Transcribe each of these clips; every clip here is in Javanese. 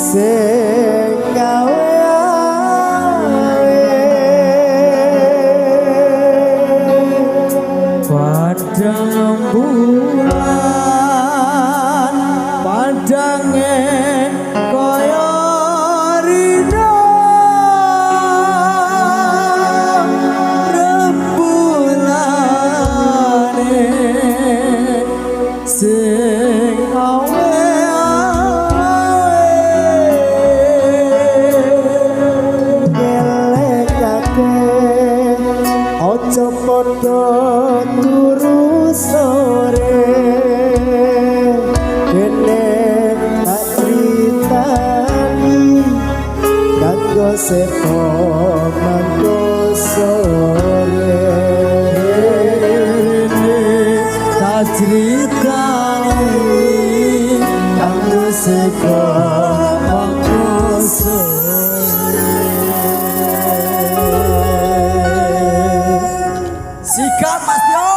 sing gawe padang bulan padange kaya rina rembulane sing ojo podo turu sore kene tak critani kanggo sepo manggo sore tak critani kanggo sepo manggo sore sikat Mas Yo.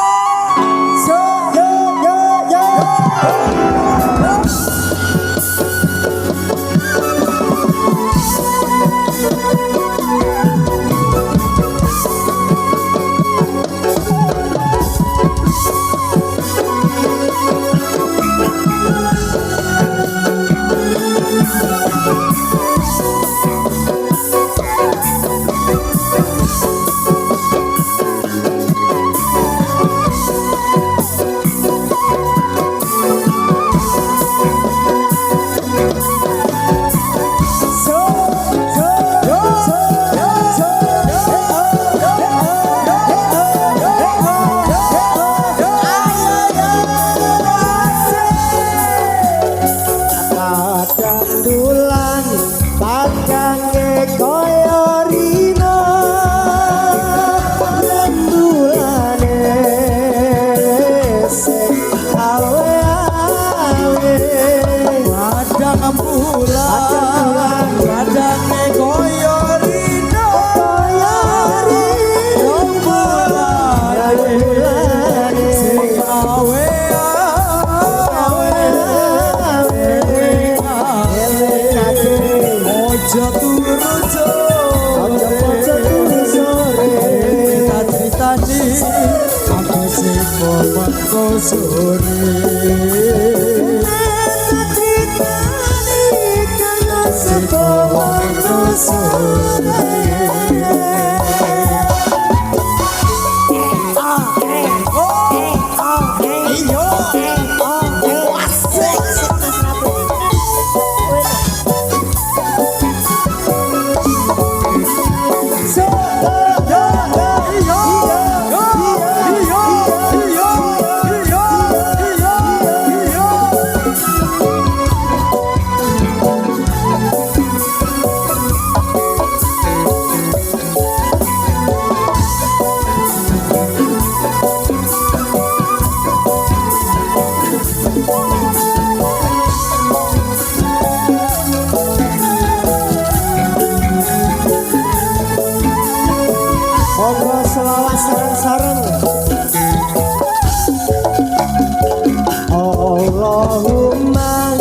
Allahumma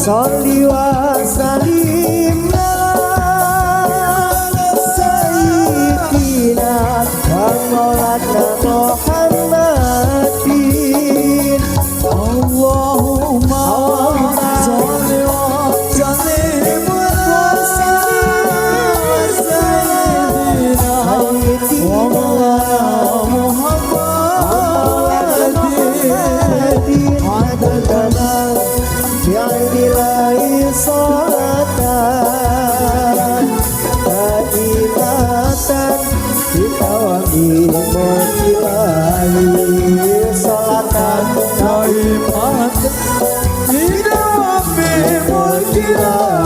sholli wa sallim ala sayyidina wa maulana Muhammadin. Allahumma sholli wa sallim ala sayyidina wa maulana Muhammadin. Adadana bi'ilai salatan ta'ilatan ditawami mulkilahi salatan ta'ilatan ditawami mulkilahi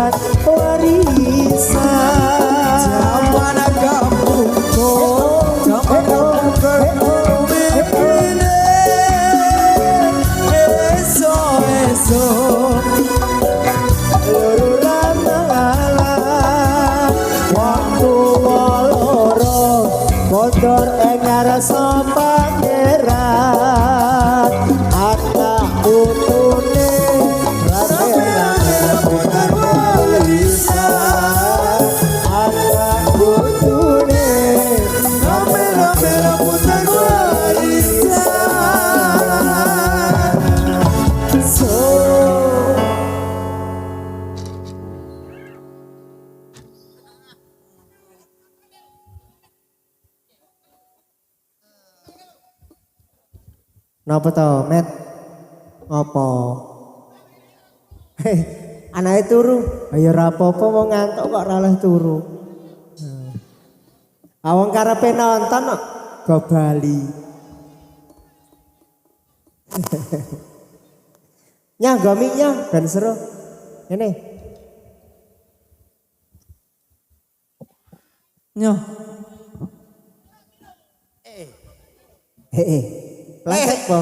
dapat warisan Zaman kampung zaman kampung berpindah esok lurulan mengalah waktu waloro kotor ngarasa pangeran anak putune rame-rame bukan warisan anak putune rame-rame rebutan warisan. so napa to, Met? Apa? Heh, anake turu. Ya ora apa-apa wong ngantuk kok ora oleh turu. Awang karepe nonton kok go Bali. Nyah go minya ben seru. Ngene. Nyoh. Plaset po.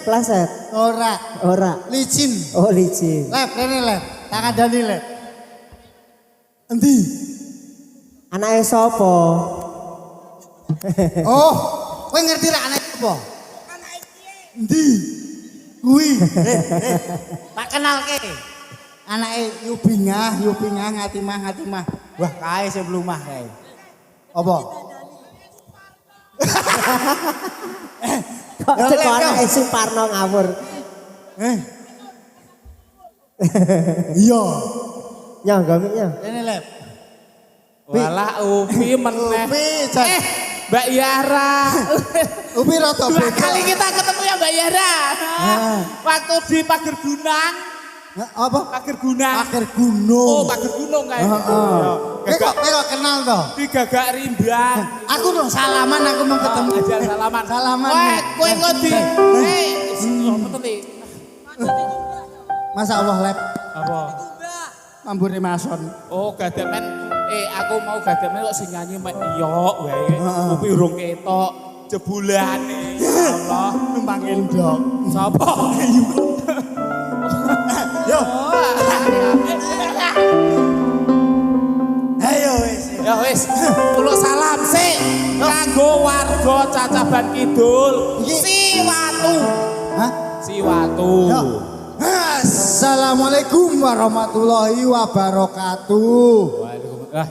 Plaset. Ora Ora. licin. Oh licin. Lep rene lep. Tak kandani lep. Endi? Anake sapa? Oh, kowe ngerti ra anak apa? Anake piye? Endi? Kuwi. Tak kenalke. Anake Yubingah Ngatimah. Wah, kae sing mlumah kae. Apa? Kok teko anake Suparno ngawur. Iya. Nyah gamiknya. Rene lep. Walah Upi meneh. Upi, Jan. Mbak Yara. Upi rada Dua beda. kali kita ketemu ya Mbak Yara. Waktu di Pager Gunung. Apa? Pager Gunung. Pager gunung. Oh, Pager Gunung kayak. Kowe kok kenal to? Di Gagak Rimbang. Aku dong salaman aku mau ketemu. Aja salaman. Salaman. Kowe kok di. Apa tadi? Masya Allah lep. Apa? Mambure mason. Oh, gademen. Aku mau gademen kok sing nyanyi mek iyo wae. Upi urung ketok. Jebulane. Ya Allah, Numpang endok. sapa? Yo. Ayo wis. Ya wis, kula salam sik kanggo warga Cacaban Kidul. Siwatu. Hah? Siwatu. Yo. Assalamualaikum warahmatullahi wabarakatuh.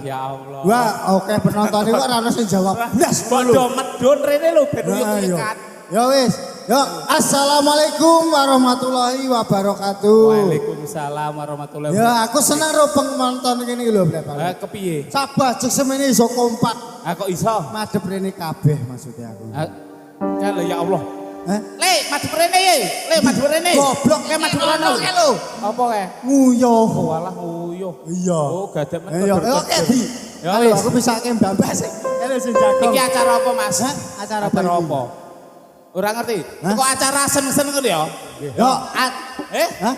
Ya Allah. Wah, oke penonton ini kok ora ono sing jawab. Blas Bondo medun rene lho ben Nah, yo. dekat. Ya wis. Yo, assalamualaikum warahmatullahi wabarakatuh. Waalaikumsalam warahmatullahi wabarakatuh. Ya, aku seneng ro penonton kene lho, Blek. Kepiye? Sabah jek semene iso kompak. Kok iso? Madhep rene kabeh maksudnya aku. Kan ya Allah. Hah? Le, madhep rene ye. Le, madhep rene. Goblok le madhep rene lho. Apa kae? Nguyuh. Oh, walah nguyuh. Iya. Oh, gadep men. Iya, oke Di. Ya Ayo wis. aku bisa ke Mbambah sih. Ayo sing jago. Iki acara apa, Mas? Hah? Acara apa? apa? Ora ngerti. Hah? Kok acara seneng-seneng ngono ya? Yo, Hah?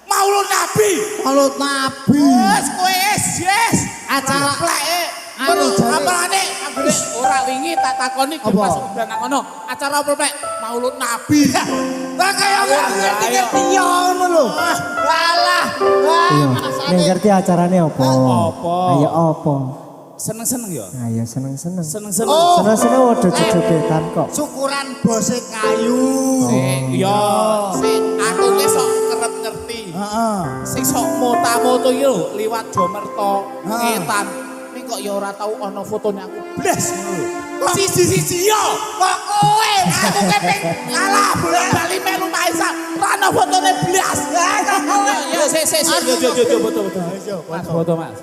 Maulud Nabi. Maulud Nabi. Wes kowe yes. Acara pleke. Anu Terus jare- apane? Anggere ora wingi tak takoni Apa? pas udah nang ngono. Acara apa plek? Maulud Nabi. Lah kaya ngerti-ngerti Iya ngono lho. Walah. Nek ngerti acarane apa? Apa? Ayo apa? Seneng-seneng ya? Ayo seneng-seneng. Seneng-seneng. Oh. Seneng-seneng waduh jejebetan kok. Syukuran bose kayu. Iya, sik aku ki sok kerep ngerti. Heeh. Sing sok moto-moto iki lho liwat Jomerto, Heeh. Ngetan. Ning kok ya ora tau ana fotone aku blas ngono lho. Siji-siji yo. Kok kowe aku kepeng kalah bola-bali melu Maisa. Ora ana fotone blas. Ya sik yo foto-foto. Mas foto Mas.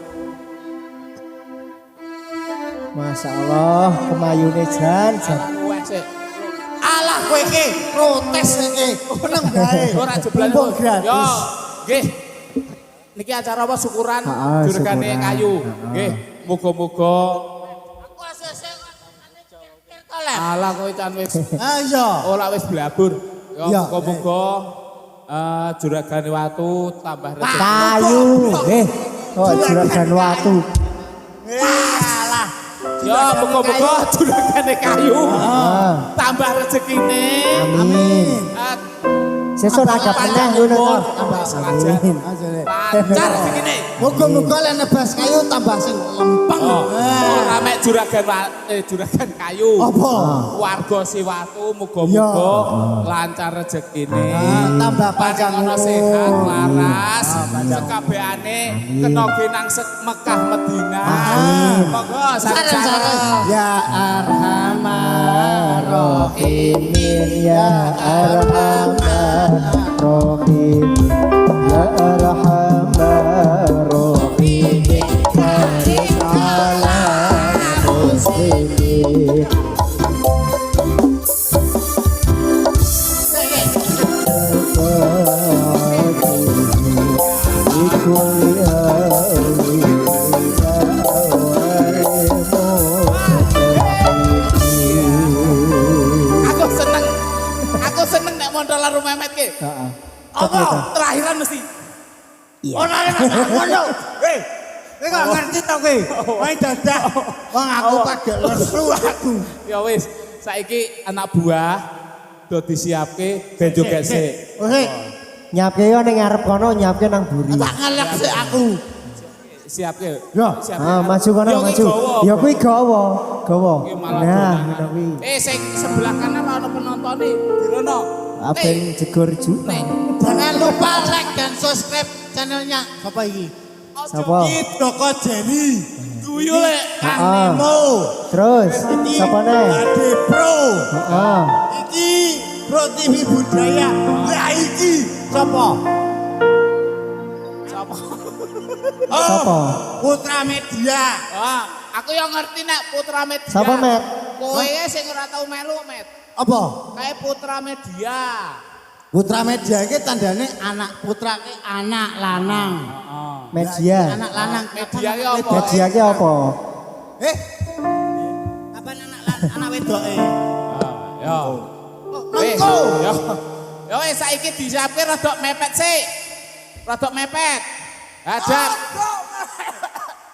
Masya Allah, kemayune jan. Kowe sik. Alah kowe iki protes iki. Meneng bae. Ora jeblan. Mumpung gratis. Yo, nggih. Niki acara apa syukuran Ah, jurgane syukuran. kayu. Ah. Nggih, muga-muga Aku asese alah kowe can wis Ayo. ora wis blabur. Yo Iya. muga-muga juragane watu tambah rezeki. Kayu. Oh, juragan watu. Alah. Yo muga-muga juragane kayu. Ah, Tambah rezekine. amin. Sesuk ada peneh ngono to. Amin. Lancar rezekine. Muga-muga lek nebas kayu tambah sing lempeng. Ora mek juragan kayu. Apa? Warga Siwatu muga-muga lancar rezekine. Tambah panjang Ono sehat, waras, sekabehane kena genang Mekah Madinah. Monggo sareng-sareng. Ya Arhamar Rahimin ya Arhamar Rahim ya Arhamar Rahim Barik ala muslimin Aku seneng nek mondolan rumah Memet ki. Heeh. Apa terakhiran mesti. Iya. Ora nek ngono. Kowe kok ngerti to kowe? Wae dadah. Wong aku padha lesu aku. Ya wis, saiki anak buah do disiapke ben joget sik. Wis, Nyapke yo ning ngarep kono, nyapke nang buri. tak ngelek sik aku. Siapke. Yo. Ah, maju kono, Yo, maju. iki gawa. Ya kuwi gawa, gawa. Iki malah Nah, donangan. ngono kuwi. Sing sebelah kanan ana penonton dirono. Aben jegur juta. Nih. Jangan lupa like dan subscribe channelnya. Siapa iki? Sapa? Iki Doko Jerry. Guyu lek. Heeh. Mo. Terus sapane? Ade Pro. Heeh. Iki Pro TV Budaya. Lah iki sapa? Sapa? Sapa? Putra Media. Ah, aku yang ngerti nek Putra Media. Sapa, Met? Kowe sing ora tau melu, Met. Apa? Kayak Putra Media. Putra Media iki tandane anak putra ki anak lanang. Media. Anak lanang. Media ki apa? Media ki apa? Kapan anak wedoke? Ya. Mengko. Ya. Ya wis saiki disiapke rodok mepet sik. Rodok mepet. Hajar.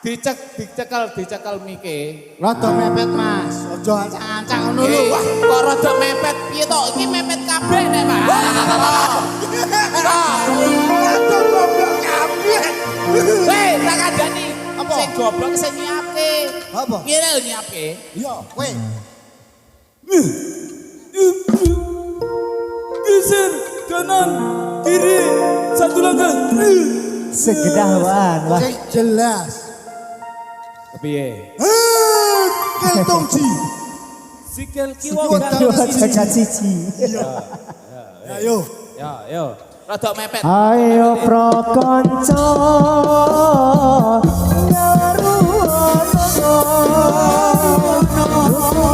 Dicekel mike. Rada mepet Mas. Aja ancang-ancang ngono lho. Wah, kok rodok mepet piye to? Iki mepet kabeh nek, Mas. Rada goblok kabeh. Hei, tak kandhani. Apa sing goblok sing nyiapke? Apa? Piye lho nyiapke? Yo, kowe. Geser kanan kiri satu langkah. Segedahan, wah. Sing jelas. Piye? Keltong ji. Sikil kiwa Sikil Dua jagat siji. Ayo. Ya, yo. Rodok mepet. Ayo pro konco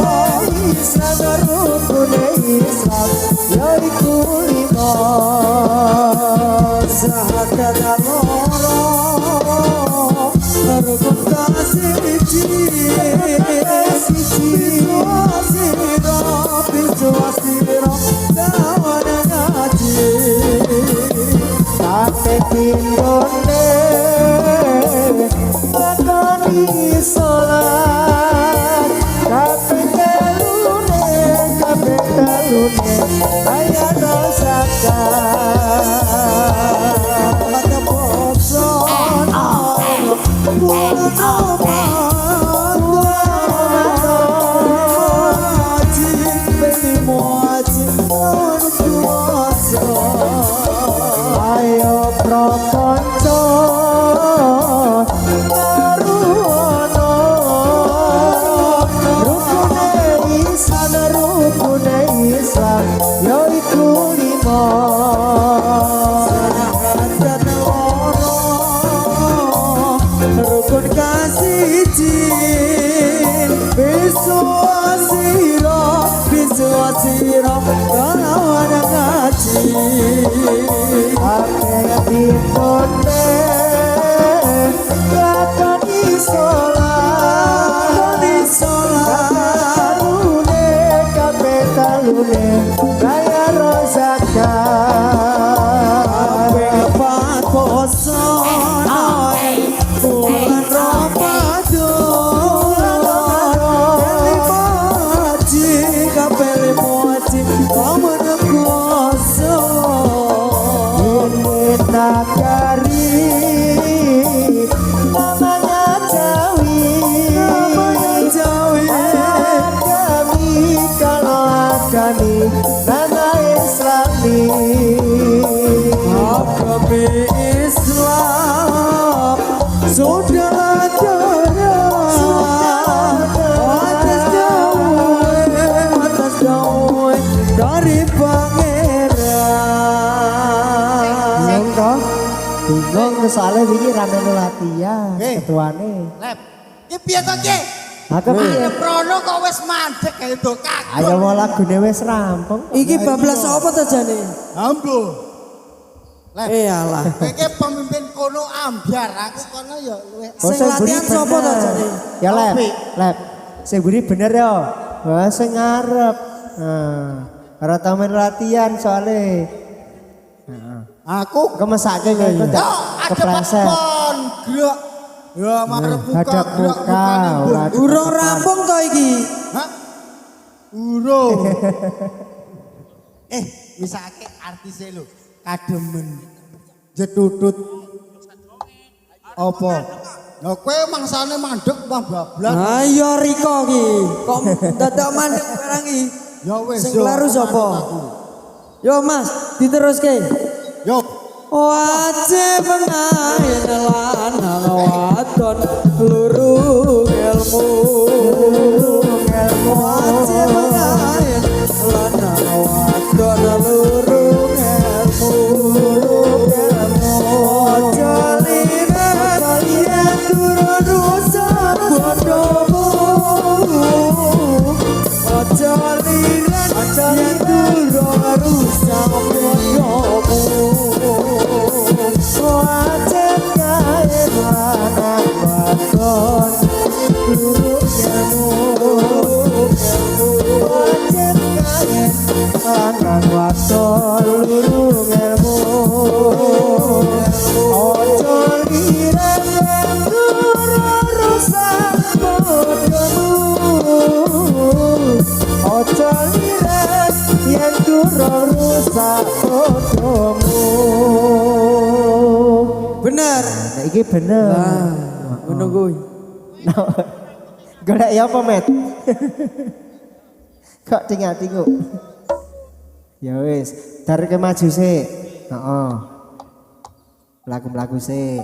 Islam rukune Islam yaiku lima sahadat loro rukun kasiji biswasiro dawana ngaji Sampai pindone lakoni sholat kabeh telune aya zakat pada poso Ayo pro konco karuno rukune Islam yaiku lima sahadat loro rukun kasiji biswasiro lawan ngaji akeh pitone lakoni sholat karune kabeh talune bayar zakat kabeh poso Kami Islam sudah jaya atas dawe dari pangeran. Bingung bingung soalnya ini rame latihan ketuane. Lep, ini piye to Ki? Aku piye? Prono kok wis mandek kae to kaget. Ayo mau lagune wis rampung. Iki bablas apa to jane? Ambo. Lep. Iyalah. Iki pemimpin kono ambyar, aku kono ya luwih. Sing latihan sapa to jane? Ya lep, lep. Sing buri bener ya. Wah sing ngarep. Ora tau main latihan soalnya. Aku kemesake kok ada kepleset. pon gerak. Ya marep buka Hadap gerak muka. Urung rampung to iki. Hah? Urung. Misake artise lho, kademen jetutut apa? Lah kowe mangsane mandek wah bablas. Ha iya Riko ki. Kok dadak mandek barang iki? Ya wis. Sing kleru sapa? Yo Mas, diteruske. Yo. Wajib main lanang wadon luru ilmu. Wajib main lanang wadon luru ilmu. Ojo lirat yen turun rusak bodohmu. Ojo lirat yen turun rusak bodohmu. Wajib kaya lanang wadon luru ilmu. Wajib kaya lanang wadon luru ilmu. Ojo lirat yen turun rusak bodohmu. Ojo lirat yen turun rusak bodohmu. Bener. Nah, iki bener. Ngono kuwi. Golek ya apa, Met? Kok tinggal-tinggal. Ya wis, dari ke maju sih. Heeh. Mlaku-mlaku sih.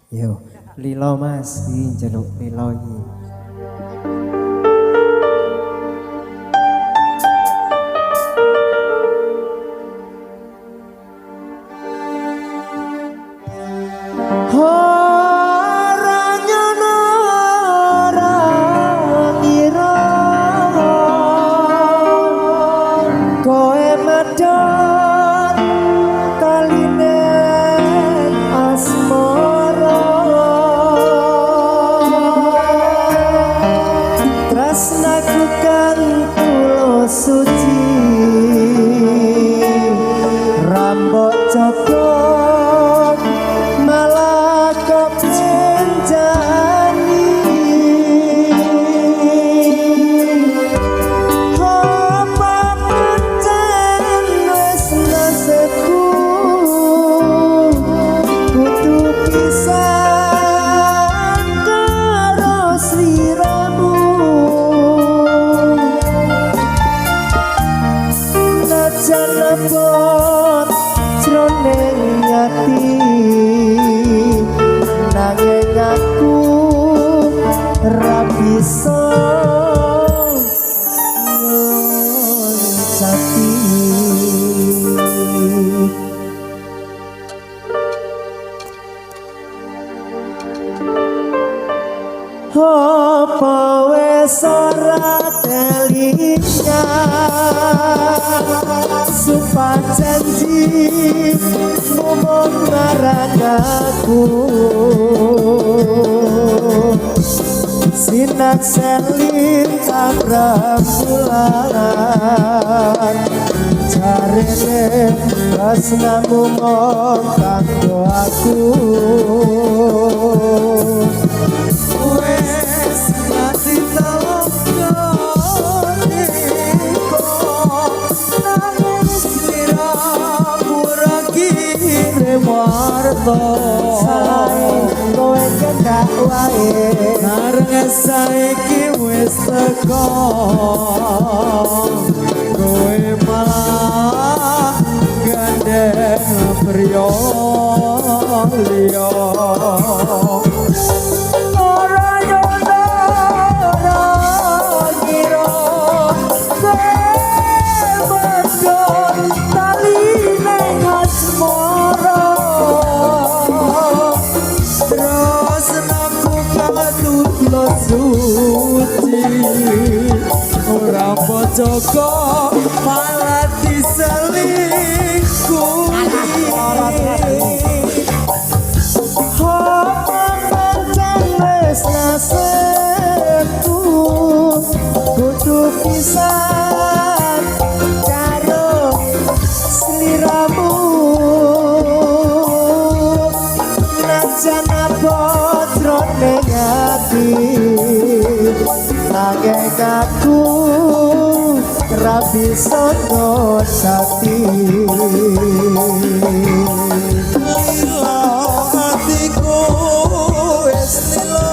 Yo, lilo Mas, iki njaluk lilo iki. Apa wes ora kelingan sumpah janji ngomong marang aku sinak selintang rembulan jarene tresnamu mung kanggo aku Wes nganti telongkoniko nanging sliramu ora kirim warta sae kowe kendak wae karena saiki wis teko kowe malah gandeng priya liya ora nyono ora kira sebedon taline asmara terus aku katutlo suci ora pocoko malah diselingkuhi nasibku kudu pisan karo sliramu najan bodrone ati nanging aku ra bisa ngodati lila hatiku wis lila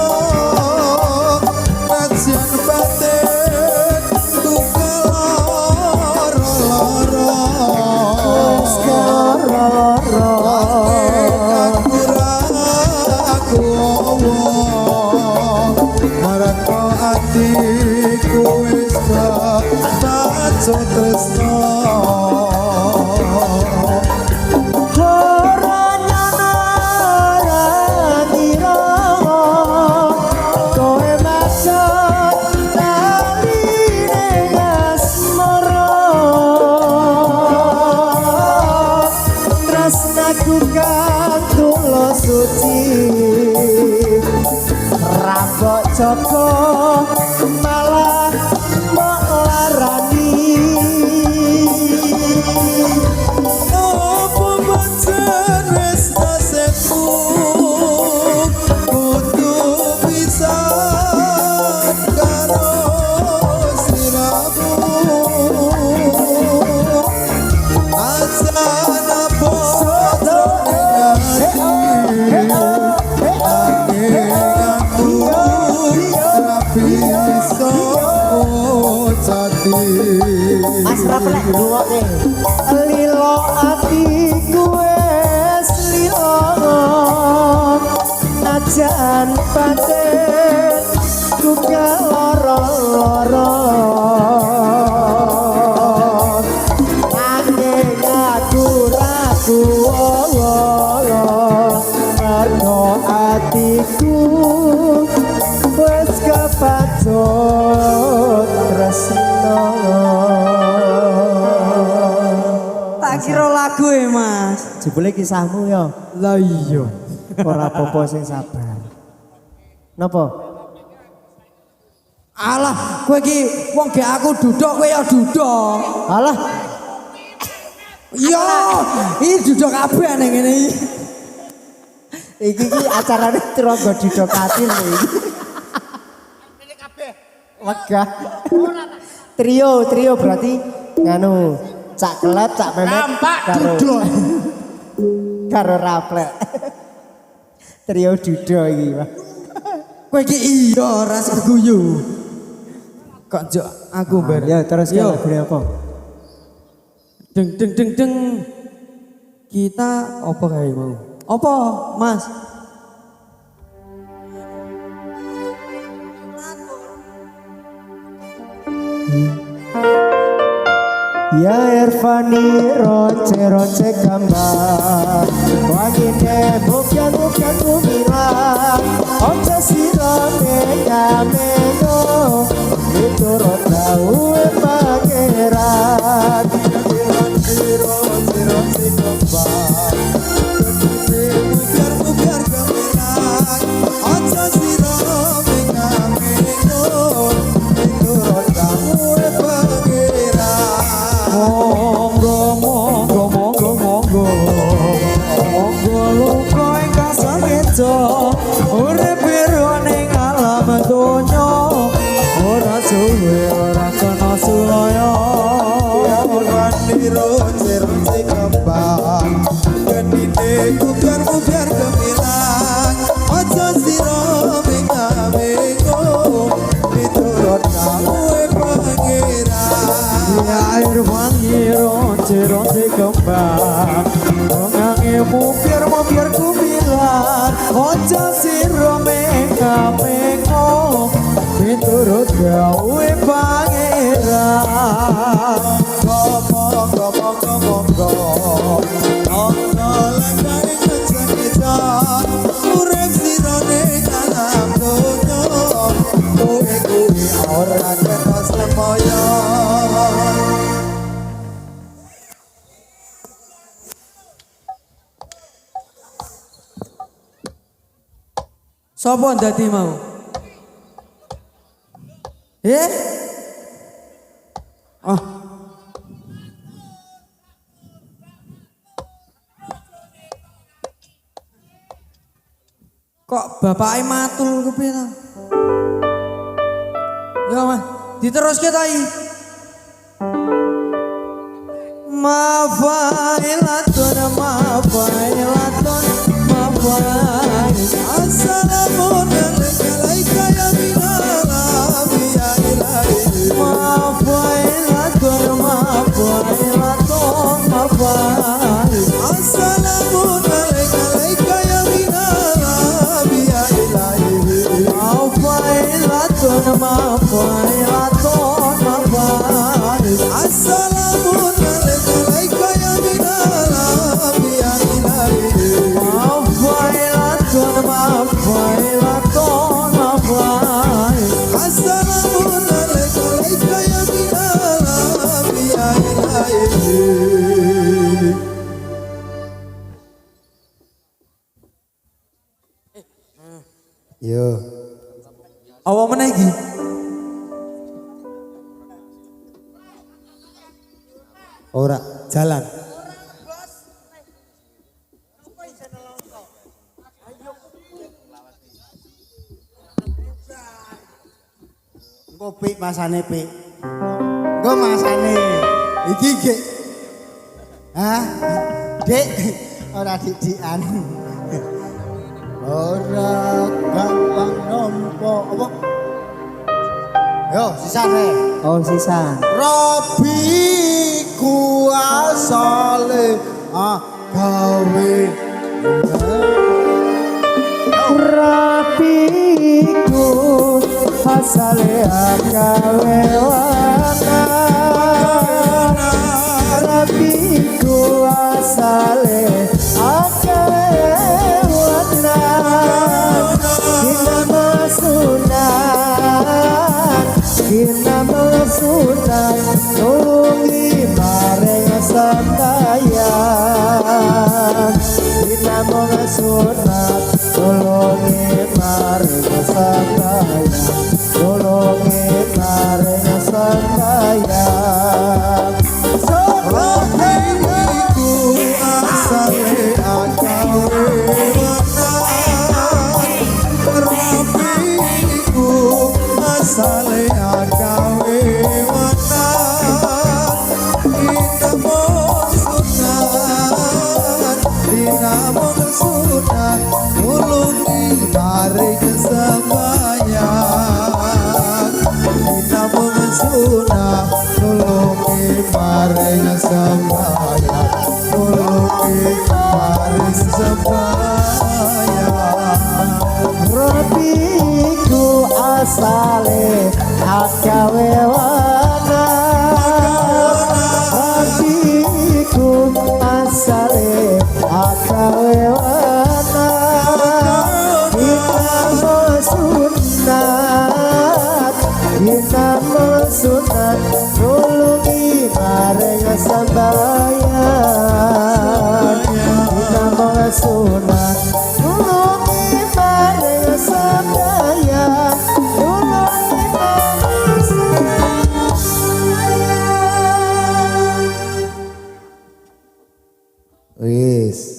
najan batin ku keloro-loro wis keloro aku marako atiku wis tak tresno Joko malah melarani apa pancen wis nasibku kudu bisa karo sliramu ajan apa Mas Raplek ngrungokke lilo atiku wis lilo najan batin ku keloro-loro nanging aku ragu mergo atiku wis kepacut tresno tak kira lagu Mas jebule kisahmu ya lah iya ora apa-apa sing sabar napa alah kowe iki wong ge aku duduk kowe ya duduk alah iya iki duduk kabeh ning ngene iki iki acarane Tronggo Duduk Katir lho iki Wegah. Trio berarti nganu Cak Kelep, Cak Memet karo Raplek. Trio Dudo iki, Pak. kowe iki iya ora seguyu kok njok aku bar Ya terus ke lagune apa? deng deng deng deng kita apa kae mau apa Mas Ya Irfani roce gambar wangine bukan kumilang ojo sirone kameno miturut dawe pangeran roce gambar biar gemilang aja sirone kameno miturut dawe pangeran monggo Ngangemu biar kumilan ojo sira mengo miturut gawe pangeran gomo ana langkane kejajan urip sira ning alam donya kowe kuwi ora kena semaya. Sopo dadi mau? Ah. Kok bapake matul kepiye ta? Ya Mas, diteruske ta iki? Mafailatun Assalamun alaika ya minallah ya ilahi Mafailatun Assalamun alaika ya minallah ya ilahi Mafailatun Assalamun alaika ya minallah ya ilahi Assalamun alaika ya minallah ya ilahi. Yo. Apa meneh iki? Ora jalan. Kopi masane pi. Engko masane. Iki gek. Hah? Dek, ora didikan. Ora gampang nompo apa? Yo, sisane. Oh, sisan. Robi kuasale gawe rapiku asale agawe wana rapiku asale agawe wana Kina masunan nulungi bareng sambayan Kina masunan nulungi bareng sambayan Nulungi bareng sambayan Sorahiku asale agawe Rabiku asale agawe wana Dina monsunan nulungi maring sembahyang Dina monsunan nulungi maring sembahyang Nulungi maring sembahyang Rabiku asale agawe wana Rabiku asale agawe wana Kita sunat nulungi bareng sambayan Kita sunat nulungi bareng sambayan Nulungi bareng sambayan Wis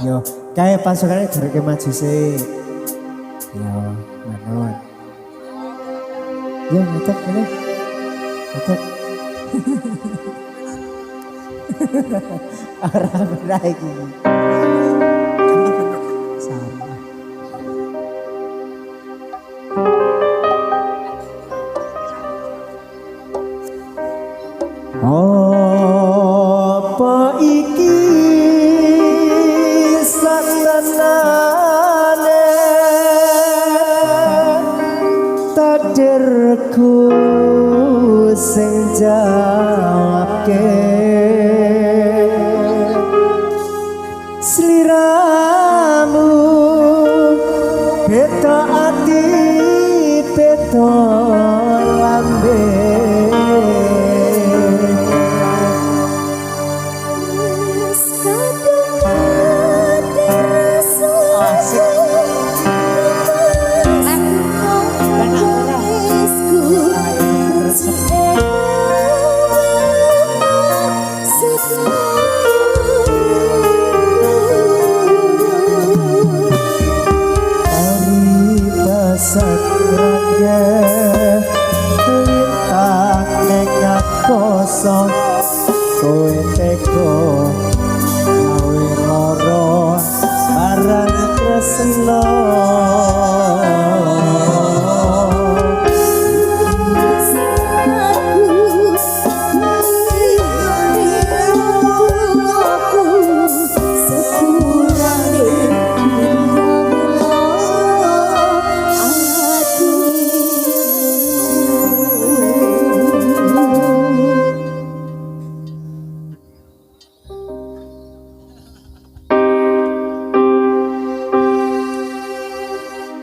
yo kayak pasukannya gara maju sih yo manon yo ngetek ini ngetek orang berai gini sama jawabke sliramu beda ati beda lambe kosong kowe teko gawe loro barang tresno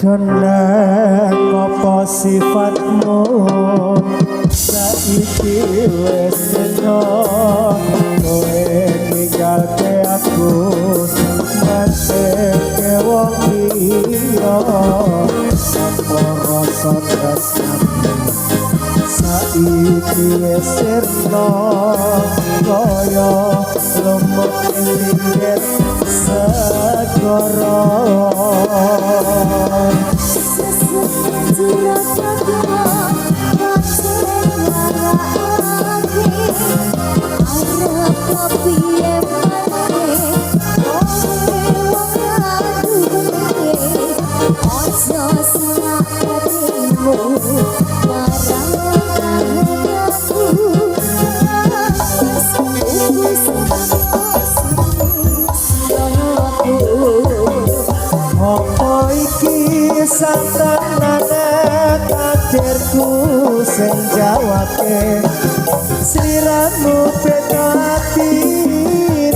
kenang apa sifatmu saiki wis seno kowe ninggalke aku maseke wong liya apa rasa tresnamu saiki wis sirna kaya lumut pinggir segara santanane takdirku sing jawabke sliramu beda ati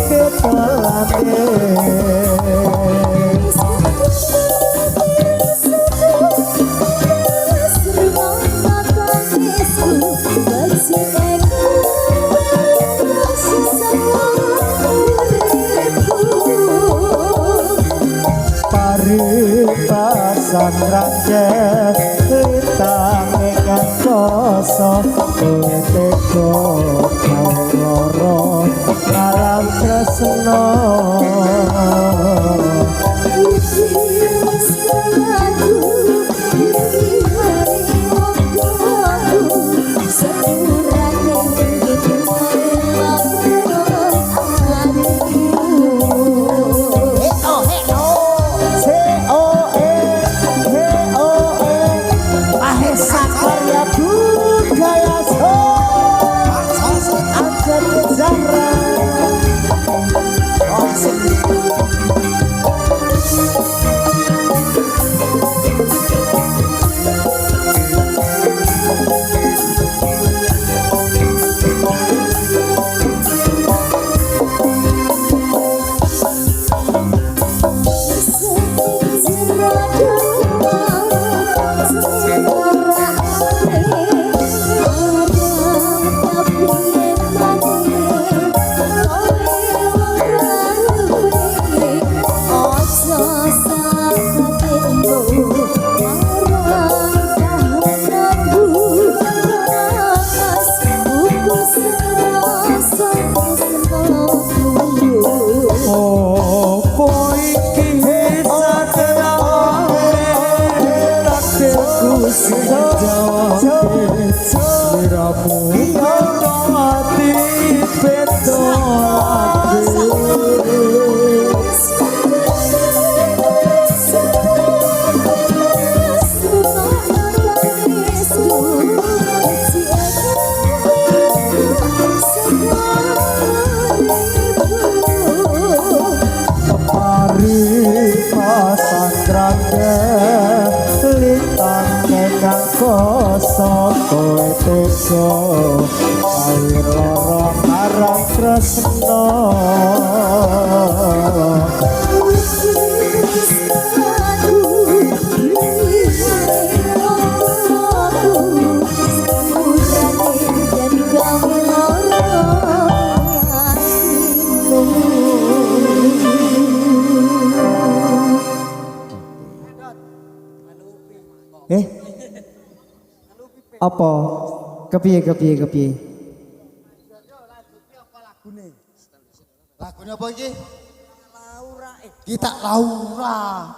beda lambe sandraje litane kantoso kowe teko gawe loro alam tresno kang kosong kowe teko air loro marang tresno apa kepiye Lagunya apa iki? Kita Laura.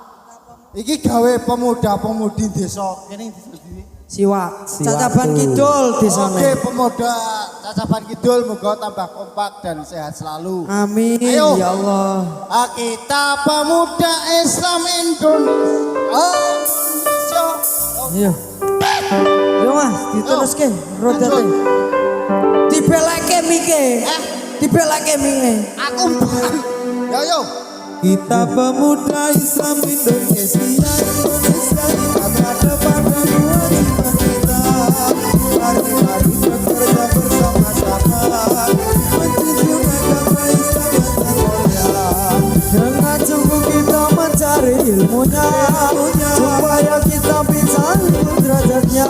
Iki gawe pemuda-pemudi desa kene di Siwak Cacaban Kidul desane. Oke, pemuda Cacaban Kidul moga tambah kompak dan sehat selalu. Amin. Ayo. Ya Allah. Kita pemuda Islam Indonesia. Iya. Yo Mas, diteruske rodane. Dibelake mike. Dibelake mike. Aku yo. Kita pemuda Islam Indonesia ada pada kewajiban kita. Mari bekerja bersama-sama menjunjung agama Islam yang mulia. Dengan sungguh kita mencari ilmunya supaya kita bisa hidup derajatnya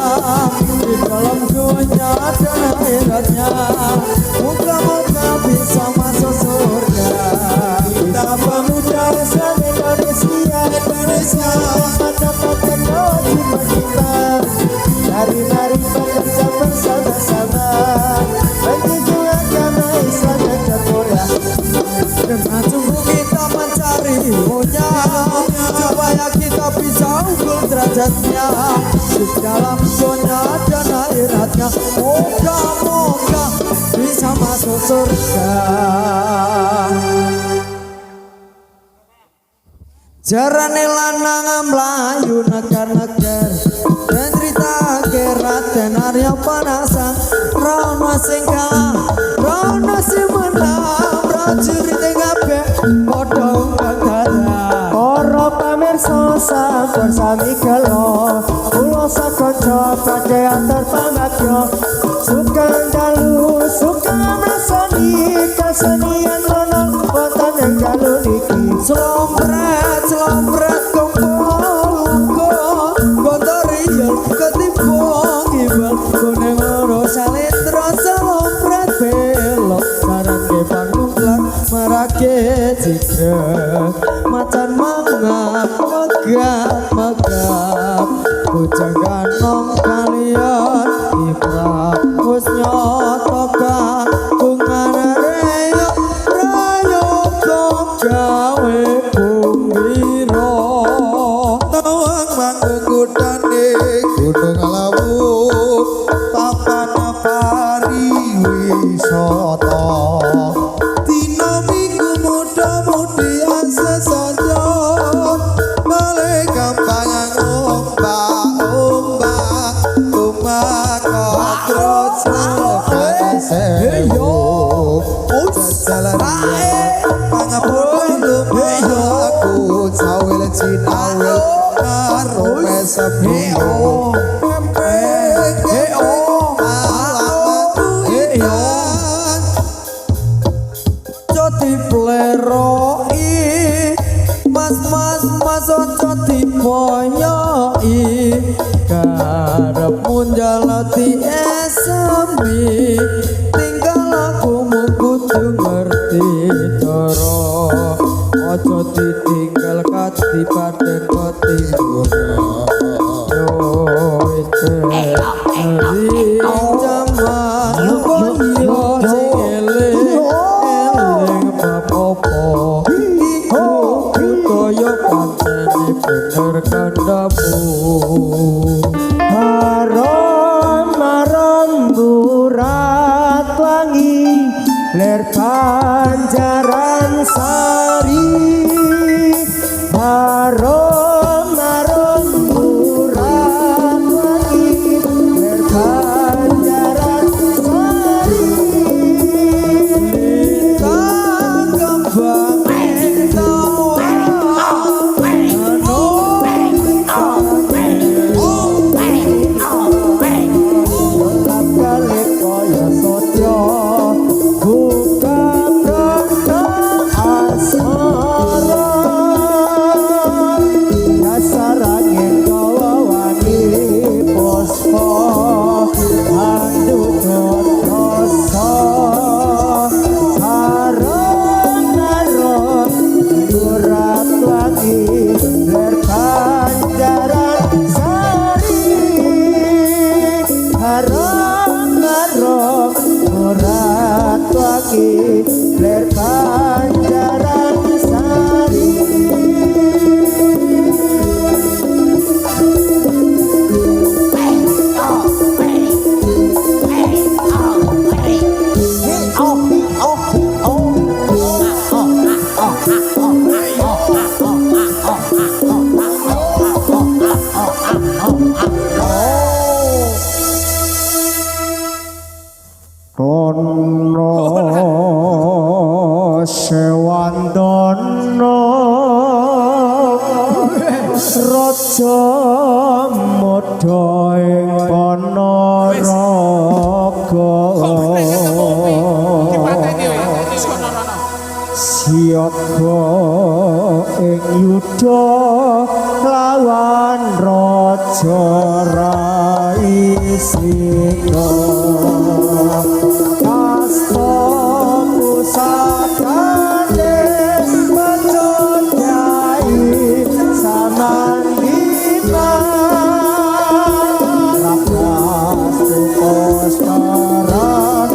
di dalam dunia dan akhiratnya. Moga-moga bisa masuk surga. Kita pemuda Islam Indonesia mendapatkan kewajiban kita. Mari bekerja bersama-sama menjunjung agama Islam yang termulia. Dengan sungguh kita mencari ilmunya supaya kita bisa unggul derajatnya di dalam dunia dan akhiratnya. Moga-moga bisa masuk surga. Jarane lanang mlayu negar-negar dan cerita kerat dan Arya Panasa rono sing kalah rono sing menang prajurit kabeh padha gagara Para pamirsa sampun sami gelo kula sakanca badhe atur pangagya suka dalu suka masani kasenian ana wonten ing dalu niki Slompret kumpul Gondoriyo ketimbang ibal Kuning loro salitra slompret belok Sarang ke panggung merake cidrek Macan mangap megap Bujang ganong kalian Ibrah Husnyotokan Bungan reyok Rayok gawe kumbiro Tawang manggung kudane Gunung Lawu papan pariwisata dina minggu muda-mudi asesaja balik gampang ombak kotrot sewu jalan pangapun lupa aku sawil cinawil karo sepuh Coti pleroi Mas ojo dipoyoi Karep munjalati esemi Tinggal aku kudu ngerti cara Ojo ditinggal kadipaten kotimura Yo itu Hari zaman boyo sing eling apa-apa Iku kaya pancene bener kandamu Haram burat wangi ler panjaran sari haram burat wangi ler panjaran sari kembang padha ing Ponorogo Dipateni yo wis kono rono. siaga ing yuda lawan raja Raisika asta pusakane menjadi samandika raprastu kostaran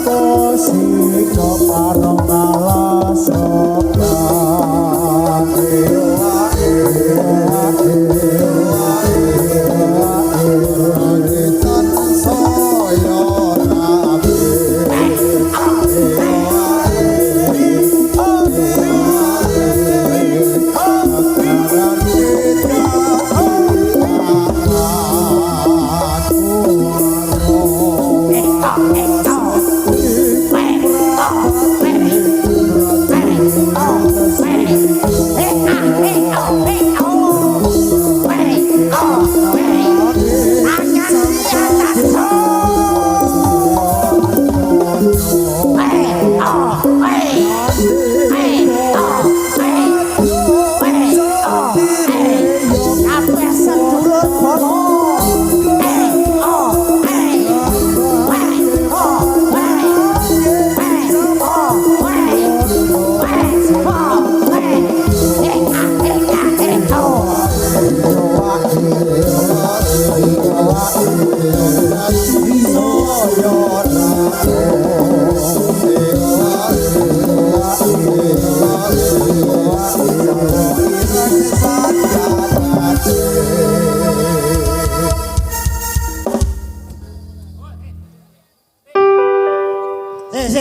kosika parong alasaka Tan saya nabi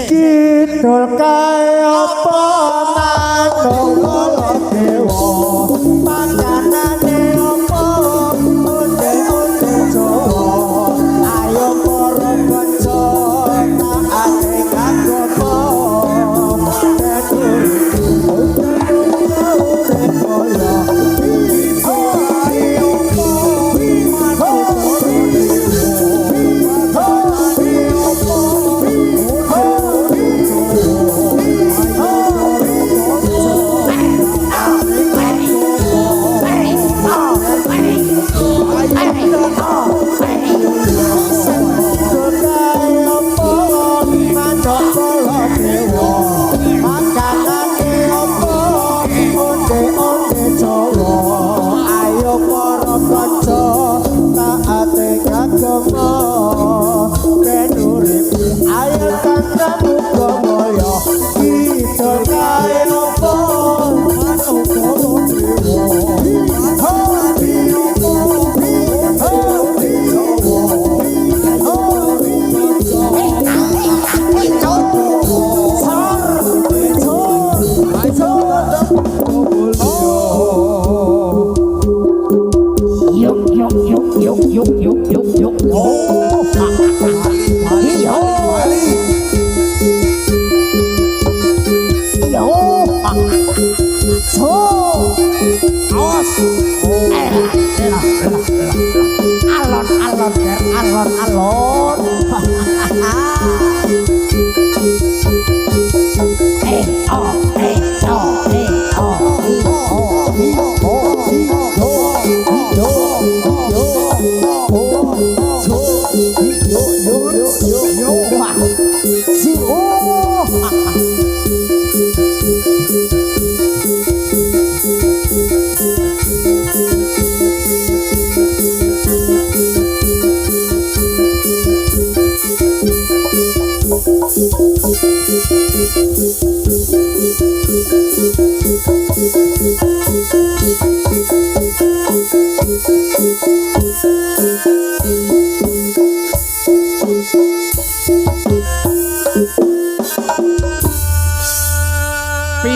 kidul kaya apa manungsa dewa panganane apa onde-onde Jawa ayo para kanca taate kanggo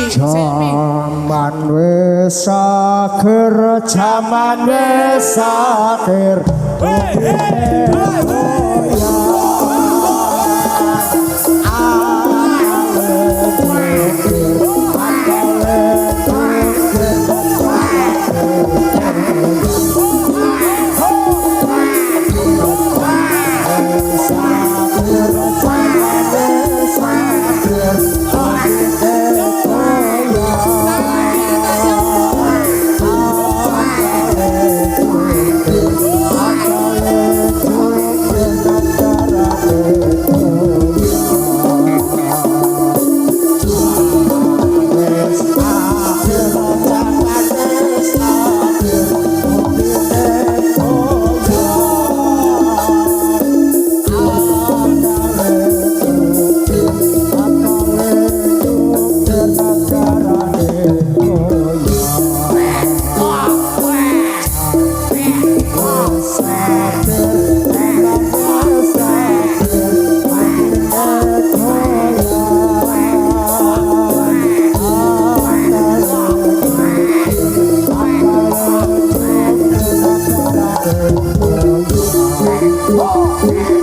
Jaman wis akhir, jaman wis akhir. Oh,